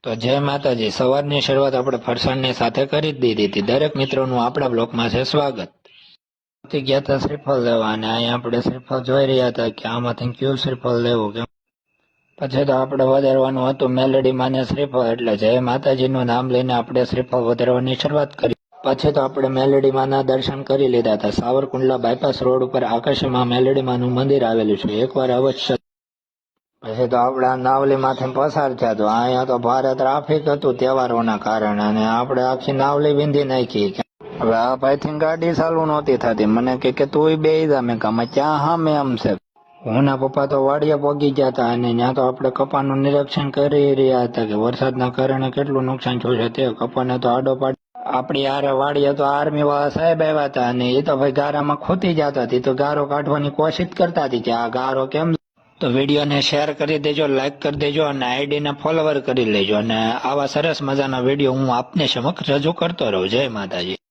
તો જય માતાજી. સવારની શરૂઆત આપણે ફરસાણની સાથે કરી જ દીધી હતી. દરેક મિત્રોનું આપણા બ્લોકમાં છે સ્વાગત. ગયા હતા શ્રીફળ લેવા અને અહીંયા આપણે શ્રીફળ જોઈ રહ્યા હતા કે આમાંથી કયું શ્રીફળ લેવું કેમ. પછી તો આપણે વધારવાનું હતું મેલડી માને શ્રીફળ, એટલે જય માતાજીનું નામ લઈને આપણે શ્રીફળ વધારવાની શરૂઆત કરી. પછી તો આપણે મેલડી માના દર્શન કરી લીધા હતા. સાવરકુંડલા બાયપાસ રોડ ઉપર આકાશમાં મેલડી માનું મંદિર આવેલું છે, એકવાર અવશ્ય. પછી તો આપણા નાવલી માંથી પસાર થયા તો અહીંયા તો ભારે ટ્રાફિક હતું તહેવારોના કારણે, અને આપણે આખી નાવલી વિંધી નાખી. હવે આ ભાઈથી ગાડી ચાલુ નહોતી થતી. મને કે તું બે જા. મેં કામ ક્યાં સામે આમ છે. હું ના પપ્પા તો વાડીએ પહોંચી ગયા હતા અને ત્યાં તો આપણે કપાનું નિરીક્ષણ કરી રહ્યા હતા કે વરસાદના કારણે કેટલું નુકસાન થયું છે તે. કપાને તો આડો પાડ આપણી આરે વાડીએ તો આર્મી વાળા સાહેબ આવ્યા હતા અને એ તો ભાઈ ગારામાં ખોતી જતા હતી, તો ગારો કાઢવાની કોશિશ કરતા હતી કે આ ગારો કેમ. તો વિડીયોને શેર કરી દેજો, લાઈક કરી દેજો અને આઈડીને ફોલોવર કરી લેજો, અને આવા સરસ મજાના વિડીયો હું આપને સમક્ષ રજૂ કરતો રહું. જય માતાજી.